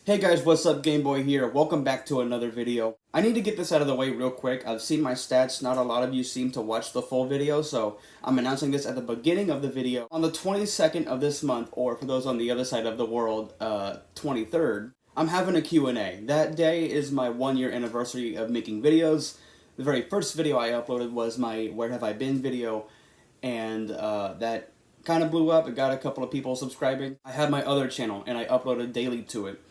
Hey guys, what's up? Game Boy here. Welcome back to another video. I need to get this out of the way real quick. I've seen my stats. Not a lot of you seem to watch the full video, so I'm announcing this at the beginning of the video. On the 22nd of this month, or for those on the other side of the world, 23rd, I'm having a Q&A. That day is my 1-year anniversary of making videos. The very first video I uploaded was my Where Have I Been video, and that kind of blew up. It got a couple of people subscribing. I had my other channel, and I uploaded daily to it.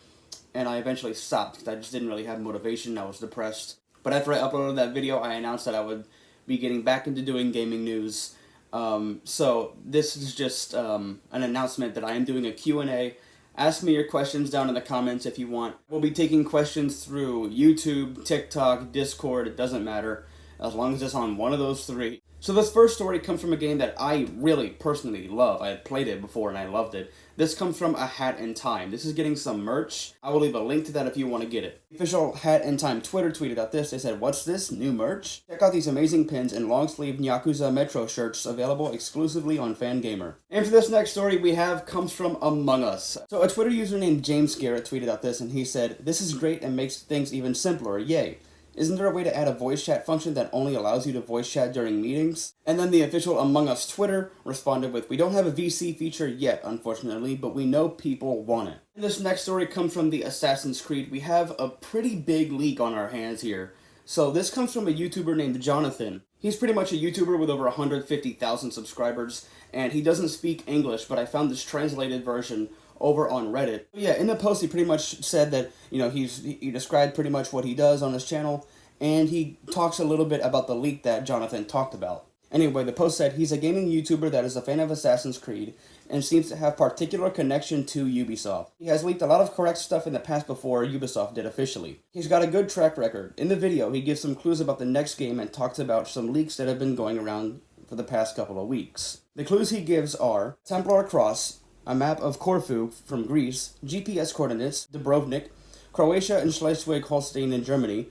And I eventually stopped because I just didn't really have motivation. I was depressed. But after I uploaded that video, I announced that I would be getting back into doing gaming news. So this is just an announcement that I am doing a Q&A. Ask me your questions down in the comments if you want. We'll be taking questions through YouTube, TikTok, Discord. It doesn't matter, as long as it's on one of those three. So this first story comes from a game that I really personally love. I had played it before and I loved it. This comes from A Hat in Time. This is getting some merch. I will leave a link to that if you want to get it. The official Hat in Time Twitter tweeted out this. They said, "What's this? New merch? Check out these amazing pins and long sleeve Yakuza Metro shirts available exclusively on Fangamer." And for this next story we have comes from Among Us. So a Twitter user named James Garrett tweeted out this and he said, "This is great and makes things even simpler. Yay. Isn't there a way to add a voice chat function that only allows you to voice chat during meetings?" And then the official Among Us Twitter responded with, "We don't have a VC feature yet, unfortunately, but we know people want it." And this next story comes from the Assassin's Creed. We have a pretty big leak on our hands here. So this comes from a YouTuber named Jonathan. He's pretty much a YouTuber with over 150,000 subscribers, and he doesn't speak English, but I found this translated version over on Reddit. Yeah, in the post he pretty much said that, you know, he described pretty much what he does on his channel, and he talks a little bit about the leak that Jonathan talked about. Anyway, the post said, "He's a gaming YouTuber that is a fan of Assassin's Creed, and seems to have particular connection to Ubisoft. He has leaked a lot of correct stuff in the past before Ubisoft did officially. He's got a good track record. In the video, he gives some clues about the next game and talks about some leaks that have been going around for the past couple of weeks. The clues he gives are Templar Cross, a map of Corfu from Greece, GPS coordinates, Dubrovnik, Croatia and Schleswig-Holstein in Germany,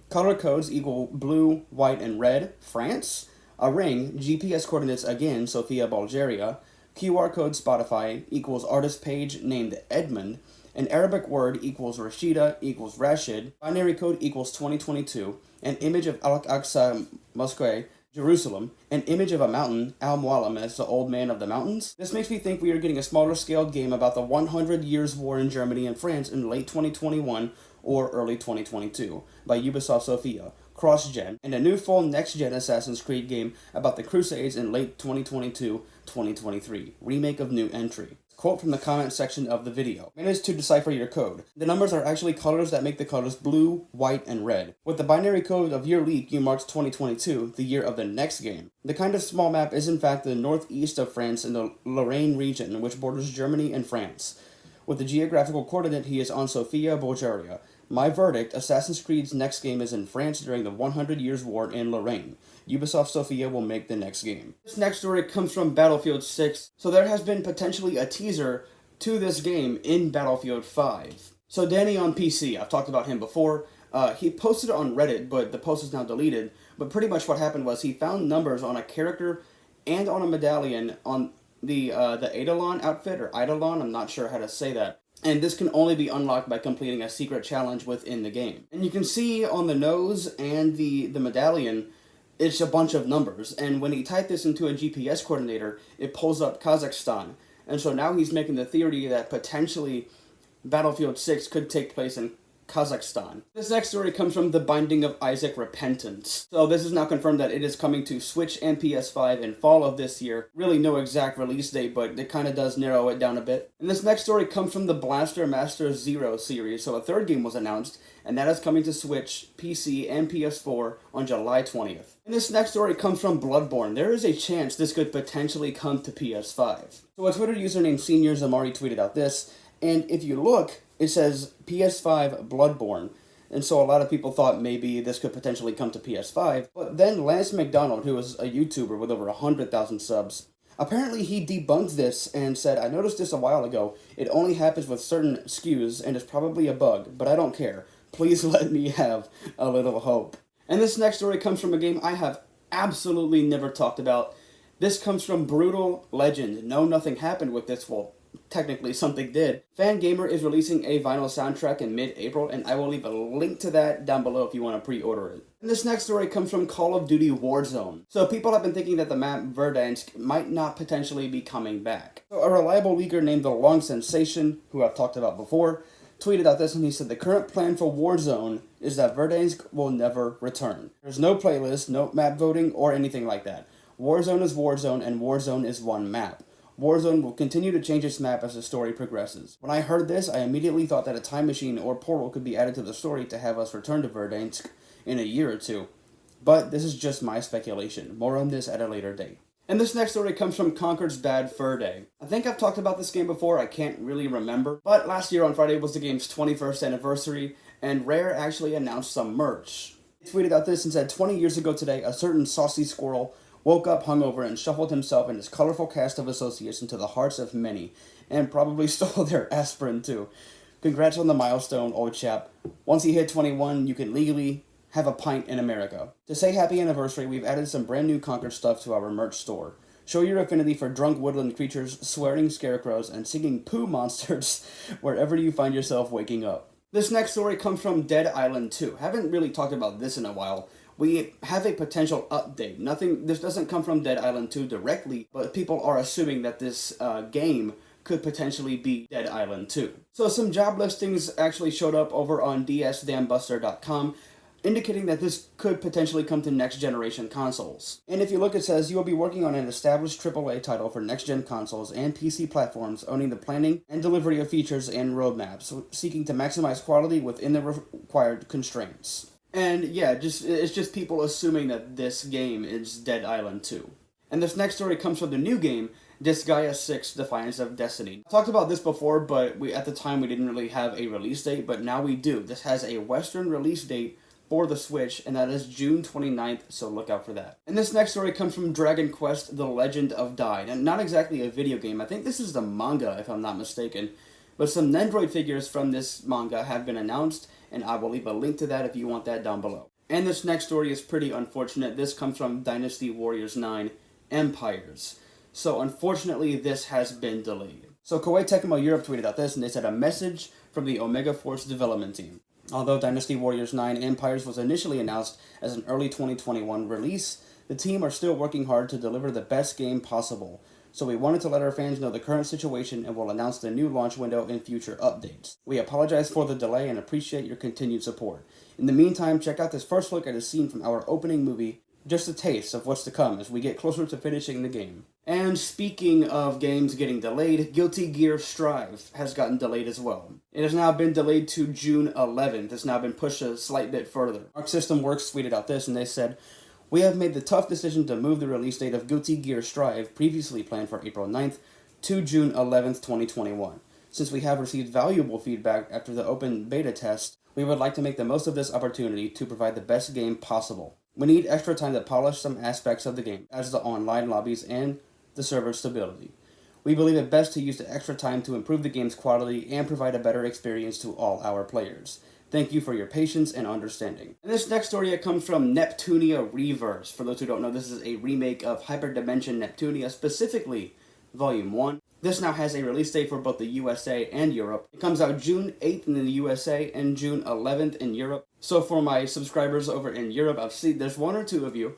color codes equal blue, white, and red, France, a ring, GPS coordinates again, Sofia, Bulgaria, QR code Spotify equals artist page named Edmund, an Arabic word equals Rashida equals Rashid, binary code equals 2022, an image of Al-Aqsa Mosque, Jerusalem, an image of a mountain, Al-Mualim as the old man of the mountains." This makes me think we are getting a smaller scaled game about the 100 Years' War in Germany and France in late 2021 or early 2022 by Ubisoft Sofia, cross-gen, and a new full next-gen Assassin's Creed game about the Crusades in late 2022-2023, remake of new entry. Quote from the comment section of the video. "Manage to decipher your code. The numbers are actually colors that make the colors blue, white, and red. With the binary code of your leak, you marked 2022, the year of the next game. The kind of small map is in fact the northeast of France in the Lorraine region, which borders Germany and France. With the geographical coordinate, he is on Sofia, Bulgaria. My verdict, Assassin's Creed's next game is in France during the 100 Years' War in Lorraine. Ubisoft Sofia will make the next game." This next story comes from Battlefield 6. So there has been potentially a teaser to this game in Battlefield 5. So DANNYonPC, I've talked about him before. He posted it on Reddit, but the post is now deleted. But pretty much what happened was he found numbers on a character and on a medallion on the Eidolon outfit, or Eidolon, I'm not sure how to say that. And this can only be unlocked by completing a secret challenge within the game. And you can see on the nose and the medallion, it's a bunch of numbers. And when he typed this into a GPS coordinator, it pulls up Kazakhstan. And so now he's making the theory that potentially Battlefield 6 could take place in Kazakhstan. This next story comes from The Binding of Isaac Repentance. So this is now confirmed that it is coming to Switch and PS5 in fall of this year. Really no exact release date, but it kind of does narrow it down a bit. And this next story comes from the Blaster Master Zero series. So a third game was announced, and that is coming to Switch, PC, and PS4 on July 20th. And this next story comes from Bloodborne. There is a chance this could potentially come to PS5. So a Twitter user named Senior Zamari tweeted out this, and if you look, it says PS5 Bloodborne, and so a lot of people thought maybe this could potentially come to PS5, but then Lance McDonald, who is a YouTuber with over 100,000 subs, apparently he debunked this and said, "I noticed this a while ago, it only happens with certain SKUs, and it's probably a bug, but I don't care. Please let me have a little hope." And this next story comes from a game I have absolutely never talked about. This comes from Brutal Legend. No, nothing happened with this. Well, technically something did. Fangamer is releasing a vinyl soundtrack in mid-April, and I will leave a link to that down below if you want to pre-order it. And this next story comes from Call of Duty Warzone. So people have been thinking that the map Verdansk might not potentially be coming back. So a reliable leaker named The Long Sensation, who I've talked about before, tweeted out this, and he said the current plan for Warzone is that Verdansk will never return. There's no playlist, no map voting, or anything like that. Warzone is Warzone, and Warzone is one map. Warzone will continue to change its map as the story progresses. When I heard this, I immediately thought that a time machine or portal could be added to the story to have us return to Verdansk in a year or two. But this is just my speculation. More on this at a later date. And this next story comes from Conquer's Bad Fur Day. I think I've talked about this game before, I can't really remember. But last year on Friday was the game's 21st anniversary, and Rare actually announced some merch. He tweeted out this and said, 20 years ago today, a certain saucy squirrel woke up hungover and shuffled himself and his colorful cast of associates into the hearts of many, and probably stole their aspirin too. Congrats on the milestone, old chap. Once you hit 21, you can legally have a pint in America. To say happy anniversary, we've added some brand new Conquer stuff to our merch store. Show your affinity for drunk woodland creatures, swearing scarecrows, and singing poo monsters wherever you find yourself waking up. This next story comes from Dead Island 2. Haven't really talked about this in a while. We have a potential update. This doesn't come from Dead Island 2 directly, but people are assuming that this game could potentially be Dead Island 2. So some job listings actually showed up over on dsdambuster.com, indicating that this could potentially come to next-generation consoles. And if you look, it says, you will be working on an established AAA title for next-gen consoles and PC platforms, owning the planning and delivery of features and roadmaps, seeking to maximize quality within the required constraints. And yeah, it's just people assuming that this game is Dead Island 2. And this next story comes from the new game, Disgaea 6 Defiance of Destiny. I talked about this before, but at the time we didn't really have a release date, but now we do. This has a Western release date for the Switch, and that is June 29th, so look out for that. And this next story comes from Dragon Quest The Legend of Dai, and not exactly a video game. I think this is the manga, if I'm not mistaken. But some Nendoroid figures from this manga have been announced, and I will leave a link to that if you want that down below. And this next story is pretty unfortunate. This comes from Dynasty Warriors 9 Empires. So unfortunately, this has been delayed. So Koei Tecmo Europe tweeted out this, and they said a message from the Omega Force development team. Although Dynasty Warriors 9 Empires was initially announced as an early 2021 release, the team are still working hard to deliver the best game possible. So we wanted to let our fans know the current situation and will announce the new launch window in future updates. We apologize for the delay and appreciate your continued support. In the meantime, check out this first look at a scene from our opening movie, just a taste of what's to come as we get closer to finishing the game. And speaking of games getting delayed, Guilty Gear Strive has gotten delayed as well. It has now been delayed to June 11th. It's now been pushed a slight bit further. Arc System Works tweeted out this, and they said, we have made the tough decision to move the release date of Guilty Gear Strive, previously planned for April 9th, to June 11th, 2021. Since we have received valuable feedback after the open beta test, we would like to make the most of this opportunity to provide the best game possible. We need extra time to polish some aspects of the game, as the online lobbies and the server stability. We believe it best to use the extra time to improve the game's quality and provide a better experience to all our players. Thank you for your patience and understanding. And this next story comes from Neptunia Reverse. For those who don't know, this is a remake of Hyperdimension Neptunia, specifically Volume 1. This now has a release date for both the USA and Europe. It comes out June 8th in the USA and June 11th in Europe. So for my subscribers over in Europe, I've seen there's one or two of you.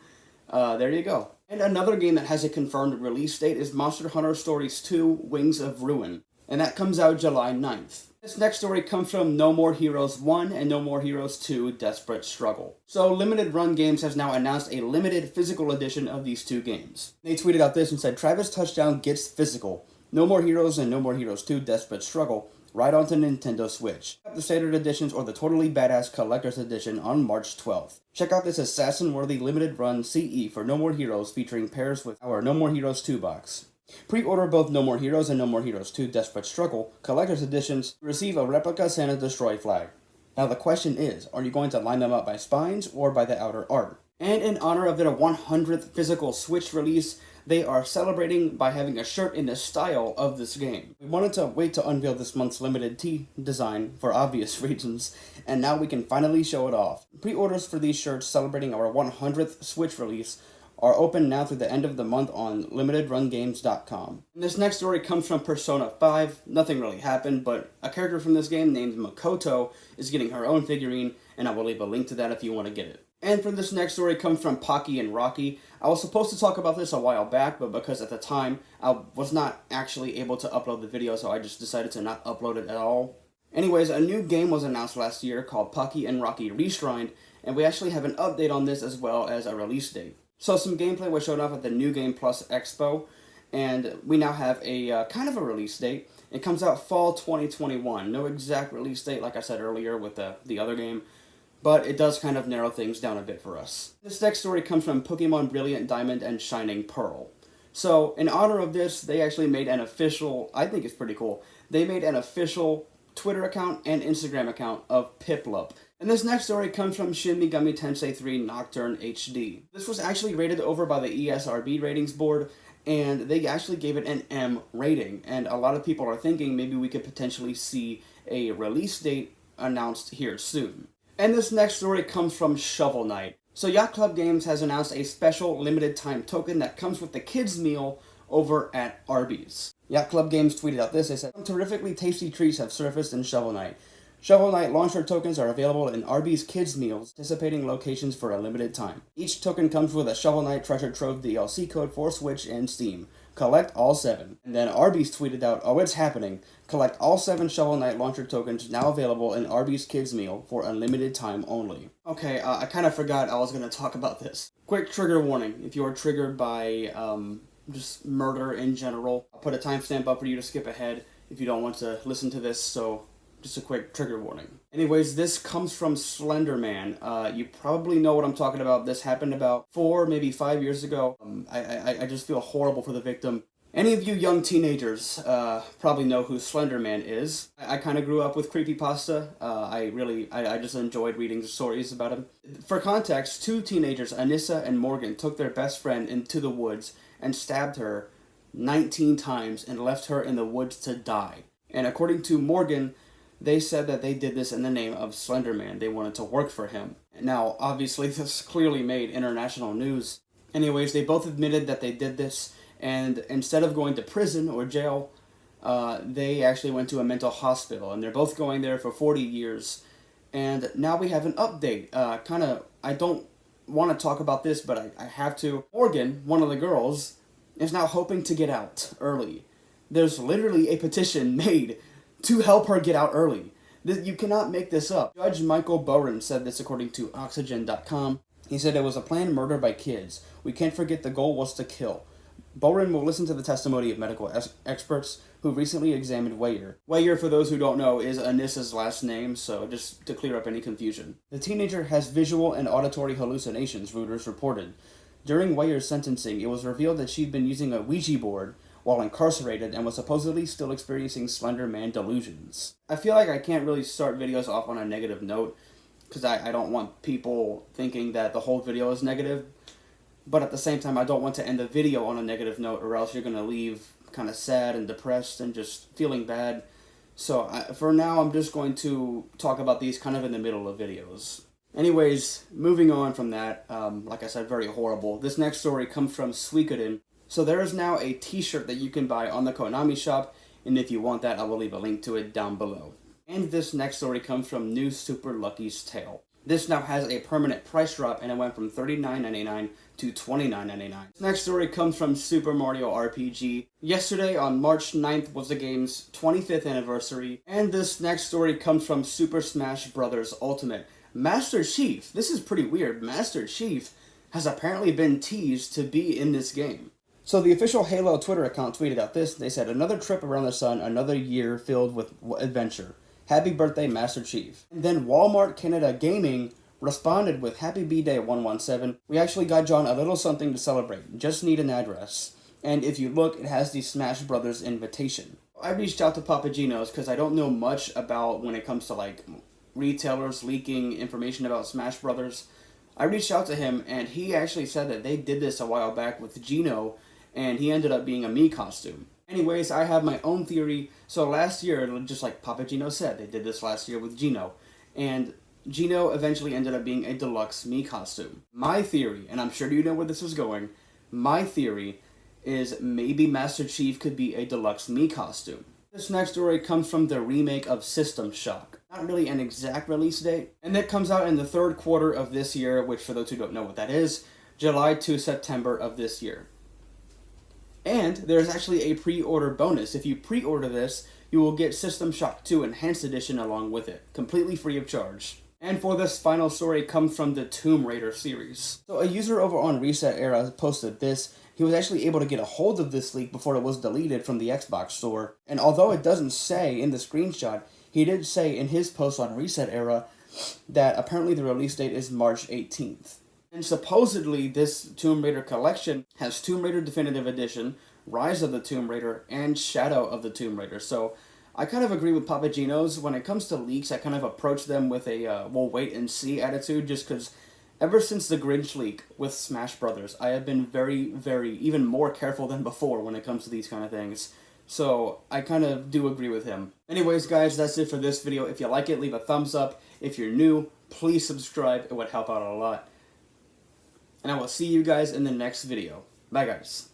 There you go. And another game that has a confirmed release date is Monster Hunter Stories 2 Wings of Ruin. And that comes out July 9th. This next story comes from No More Heroes 1 and No More Heroes 2 Desperate Struggle. So Limited Run Games has now announced a limited physical edition of these two games. They tweeted out this and said, Travis Touchdown gets physical. No More Heroes and No More Heroes 2 Desperate Struggle right onto Nintendo Switch. Check out the standard editions or the totally badass collector's edition on March 12th. Check out this assassin-worthy limited run CE for No More Heroes featuring pairs with our No More Heroes 2 box. Pre-order both No More Heroes and No More Heroes 2 Desperate Struggle collector's editions to receive a replica Santa Destroy flag. Now the question is, are you going to line them up by spines or by the outer art? And in honor of their 100th physical Switch release, they are celebrating by having a shirt in the style of this game. We wanted to wait to unveil this month's limited tee design for obvious reasons, and now we can finally show it off. Pre-orders for these shirts celebrating our 100th Switch release are open now through the end of the month on limitedrungames.com. This next story comes from Persona 5. Nothing really happened, but a character from this game named Makoto is getting her own figurine, and I will leave a link to that if you want to get it. And from this next story comes from Pocky and Rocky. I was supposed to talk about this a while back, but because at the time I was not actually able to upload the video, so I just decided to not upload it at all. Anyways, a new game was announced last year called Pocky and Rocky Reshrined, and we actually have an update on this as well as a release date. So some gameplay was shown off at the New Game Plus Expo, and we now have a kind of a release date. It comes out fall 2021. No exact release date, like I said earlier with the other game, but it does kind of narrow things down a bit for us. This next story comes from Pokemon Brilliant Diamond and Shining Pearl. So in honor of this, they actually made an official, I think it's pretty cool, they made an official Twitter account and Instagram account of Piplup. And this next story comes from Shin Megami Tensei 3 Nocturne HD. This was actually rated over by the ESRB ratings board, and they actually gave it an M rating. And a lot of people are thinking maybe we could potentially see a release date announced here soon. And this next story comes from Shovel Knight. So Yacht Club Games has announced a special limited time token that comes with the kids meal over at Arby's. Yacht Club Games tweeted out this. They said, "Some terrifically tasty treats have surfaced in Shovel Knight. Shovel Knight launcher tokens are available in Arby's Kids Meals, anticipating locations for a limited time. Each token comes with a Shovel Knight Treasure Trove DLC code for Switch and Steam. Collect all 7. And then Arby's tweeted out, "Oh, it's happening. Collect all 7 Shovel Knight launcher tokens now available in Arby's Kids Meal for a limited time only." Okay, I kind of forgot I was going to talk about this. Quick trigger warning. If you are triggered by just murder in general, I'll put a timestamp up for you to skip ahead if you don't want to listen to this, so just a quick trigger warning. Anyways, this comes from Slenderman. You probably know what I'm talking about. This happened about 4, maybe 5 years ago. I just feel horrible for the victim. Any of you young teenagers probably know who Slenderman is. I kind of grew up with creepypasta. I just enjoyed reading stories about him. For context, 2 teenagers, Anissa and Morgan, took their best friend into the woods and stabbed her 19 times and left her in the woods to die. And according to Morgan, they said that they did this in the name of Slenderman. They wanted to work for him. Now, obviously, this clearly made international news. Anyways, they both admitted that they did this, and instead of going to prison or jail, they actually went to a mental hospital, and they're both going there for 40 years. And now we have an update. I don't want to talk about this, but I have to. Morgan, one of the girls, is now hoping to get out early. There's literally a petition made to help her get out early. You cannot make this up. Judge Michael Boren said this according to Oxygen.com. He said it was a planned murder by kids. We can't forget the goal was to kill. Boren will listen to the testimony of medical experts who recently examined Weyer. Weyer, for those who don't know, is Anissa's last name, so just to clear up any confusion. The teenager has visual and auditory hallucinations, Reuters reported. During Weyer's sentencing, it was revealed that she'd been using a Ouija board while incarcerated and was supposedly still experiencing Slender Man delusions. I feel like I can't really start videos off on a negative note because I don't want people thinking that the whole video is negative, but at the same time I don't want to end the video on a negative note or else you're going to leave kind of sad and depressed and just feeling bad. So for now I'm just going to talk about these kind of in the middle of videos. Anyways, moving on from that, like I said, very horrible. This next story comes from Suikoden. So there is now a t-shirt that you can buy on the Konami shop, and if you want that, I will leave a link to it down below. And this next story comes from New Super Lucky's Tale. This now has a permanent price drop, and it went from $39.99 to $29.99. This next story comes from Super Mario RPG. Yesterday, on March 9th, was the game's 25th anniversary. And this next story comes from Super Smash Bros. Ultimate. Master Chief, this is pretty weird, Master Chief has apparently been teased to be in this game. So the official Halo Twitter account tweeted out this. They said, "Another trip around the sun, another year filled with adventure. Happy birthday, Master Chief." And then Walmart Canada Gaming responded with, "Happy B-Day 117. We actually got John a little something to celebrate. Just need an address." And if you look, it has the Smash Brothers invitation. I reached out to Papagino's because I don't know much about when it comes to like retailers leaking information about Smash Brothers. I reached out to him and he actually said that they did this a while back with Gino, and he ended up being a Mii costume. Anyways, I have my own theory. So last year, just like Papagino said, they did this last year with Gino. And Gino eventually ended up being a deluxe Mii costume. My theory, and I'm sure you know where this is going, my theory is maybe Master Chief could be a deluxe Mii costume. This next story comes from the remake of System Shock. Not really an exact release date, and it comes out in the third quarter of this year, which for those who don't know what that is, July to September of this year. And there's actually a pre-order bonus. If you pre-order this, you will get System Shock 2 Enhanced Edition along with it, completely free of charge. And for this final story comes from the Tomb Raider series. So a user over on Reset Era posted this. He was actually able to get a hold of this leak before it was deleted from the Xbox store. And although it doesn't say in the screenshot, he did say in his post on Reset Era that apparently the release date is March 18th. And supposedly this Tomb Raider collection has Tomb Raider Definitive Edition, Rise of the Tomb Raider, and Shadow of the Tomb Raider. So I kind of agree with Papa Gino's. When it comes to leaks, I kind of approach them with a we'll wait and see attitude, just because ever since the Grinch leak with Smash Brothers, I have been very, even more careful than before when it comes to these kind of things. So I kind of do agree with him. Anyways, guys, that's it for this video. If you like it, leave a thumbs up. If you're new, please subscribe. It would help out a lot. And I will see you guys in the next video. Bye, guys.